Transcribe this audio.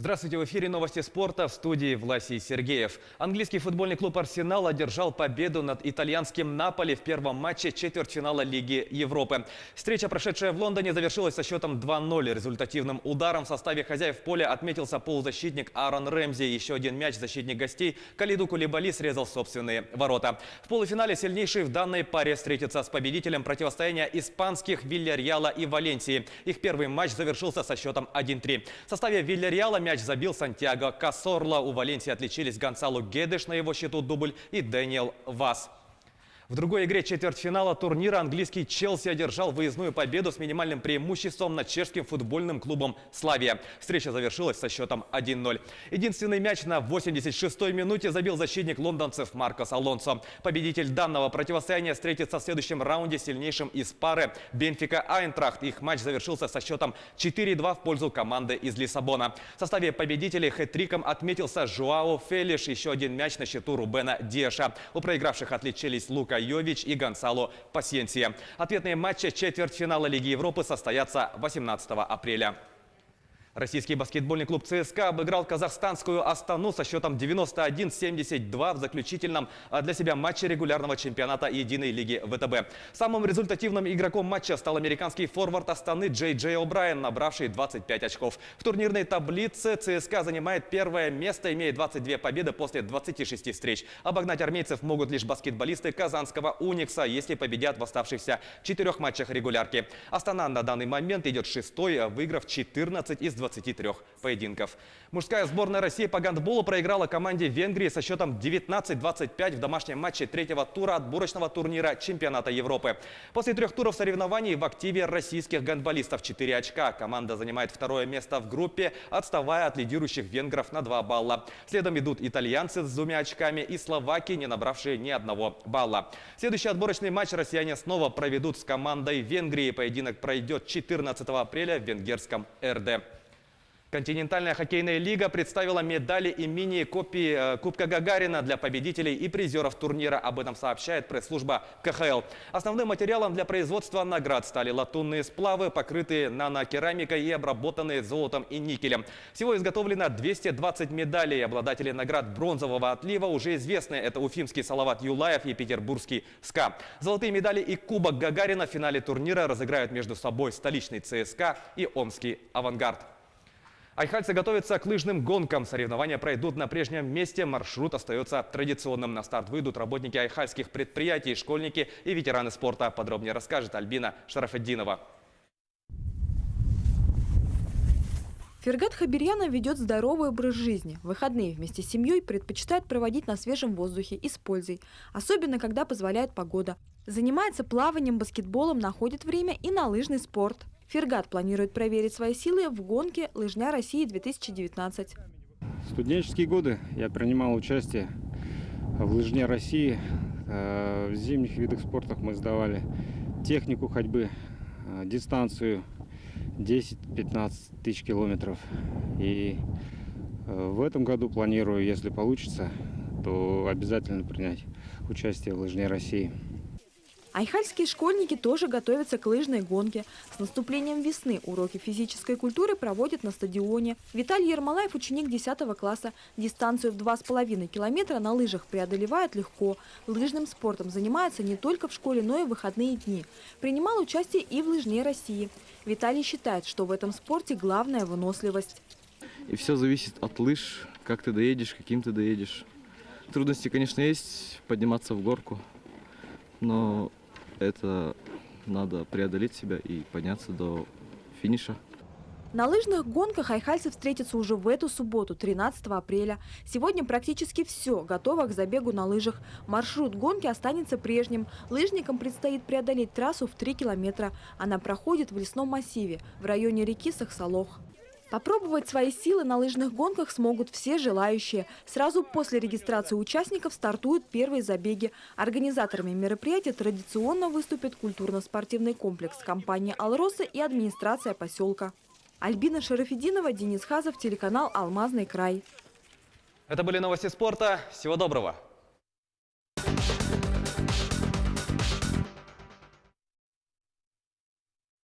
Здравствуйте, в эфире новости спорта, в студии Власий Сергеев. Английский футбольный клуб «Арсенал» одержал победу над итальянским «Наполи» в первом матче четвертьфинала Лиги Европы. Встреча, прошедшая в Лондоне, завершилась со счетом 2-0. Результативным ударом в составе хозяев поля отметился полузащитник Аарон Рэмзи. Еще один мяч защитник гостей Калиду Кулибали срезал собственные ворота. В полуфинале сильнейший в данной паре встретится с победителем противостояния испанских Вильярреала и Валенсии. Их первый матч завершился со счетом 1-3. В составе Вильярреала мяч забил Сантьяго Касорла. У Валенсии отличились Гонсало Гедеш, на его счету дубль, и Дэниел Вас. В другой игре четвертьфинала турнира английский «Челси» одержал выездную победу с минимальным преимуществом над чешским футбольным клубом «Славия». Встреча завершилась со счетом 1-0. Единственный мяч на 86-й минуте забил защитник лондонцев Маркос Алонсо. Победитель данного противостояния встретится в следующем раунде с сильнейшим из пары Бенфика-Айнтрахт. Их матч завершился со счетом 4-2 в пользу команды из Лиссабона. В составе победителей хэт-триком отметился Жуао Фелиш. Еще один мяч на счету Рубена Диаша. У проигравших отличились Лука Йович и Гонсало Пасьенсия. Ответные матчи четвертьфинала Лиги Европы состоятся 18 апреля. Российский баскетбольный клуб ЦСКА обыграл казахстанскую Астану со счетом 91-72 в заключительном для себя матче регулярного чемпионата Единой лиги ВТБ. Самым результативным игроком матча стал американский форвард Астаны Джей О'Брайен, набравший 25 очков. В турнирной таблице ЦСКА занимает первое место, имея 22 победы после 26 встреч. Обогнать армейцев могут лишь баскетболисты казанского «Уникса», если победят в оставшихся 4 матчах регулярки. Астана на данный момент идет шестой, выиграв 14 из 23 поединков. Мужская сборная России по гандболу проиграла команде Венгрии со счетом 19-25 в домашнем матче третьего тура отборочного турнира чемпионата Европы. После 3 туров соревнований в активе российских гандболистов 4 очка. Команда занимает второе место в группе, отставая от лидирующих венгров на 2 балла. Следом идут итальянцы с 2 очками и словаки, не набравшие ни 1 балла. Следующий отборочный матч россияне снова проведут с командой Венгрии. Поединок пройдет 14 апреля в венгерском РД. Континентальная хоккейная лига представила медали и мини-копии Кубка Гагарина для победителей и призеров турнира. Об этом сообщает пресс-служба КХЛ. Основным материалом для производства наград стали латунные сплавы, покрытые нанокерамикой и обработанные золотом и никелем. Всего изготовлено 220 медалей. Обладатели наград бронзового отлива уже известны. Это уфимский Салават Юлаев и петербургский СКА. Золотые медали и Кубок Гагарина в финале турнира разыграют между собой столичный ЦСКА и омский «Авангард». Айхальцы готовятся к лыжным гонкам. Соревнования пройдут на прежнем месте. Маршрут остается традиционным. На старт выйдут работники айхальских предприятий, школьники и ветераны спорта. Подробнее расскажет Альбина Шарафетдинова. Фергат Хабирьянов ведет здоровый образ жизни. Выходные вместе с семьей предпочитает проводить на свежем воздухе и с пользой. Особенно, когда позволяет погода. Занимается плаванием, баскетболом, находит время и на лыжный спорт. Фергат планирует проверить свои силы в гонке «Лыжня России-2019». В студенческие годы я принимал участие в «Лыжне России». В зимних видах спорта мы сдавали технику ходьбы, дистанцию 10-15 тысяч километров. И в этом году планирую, если получится, то обязательно принять участие в «Лыжне России». Айхальские школьники тоже готовятся к лыжной гонке. С наступлением весны уроки физической культуры проводят на стадионе. Виталий Ермолаев, ученик 10 класса. Дистанцию в 2,5 километра на лыжах преодолевает легко. Лыжным спортом занимается не только в школе, но и в выходные дни. Принимал участие и в «Лыжне России». Виталий считает, что в этом спорте главная выносливость. И все зависит от лыж, как ты доедешь, каким ты доедешь. Трудности, конечно, есть, подниматься в горку, но это надо преодолеть себя и подняться до финиша. На лыжных гонках айхальцы встретятся уже в эту субботу, 13 апреля. Сегодня практически все готово к забегу на лыжах. Маршрут гонки останется прежним. Лыжникам предстоит преодолеть трассу в 3 километра. Она проходит в лесном массиве, в районе реки Сахсалох. Попробовать свои силы на лыжных гонках смогут все желающие. Сразу после регистрации участников стартуют первые забеги. Организаторами мероприятия традиционно выступит культурно-спортивный комплекс компании «Алроса» и администрация поселка. Альбина Шарафетдинова, Денис Хазов, телеканал «Алмазный край». Это были новости спорта. Всего доброго.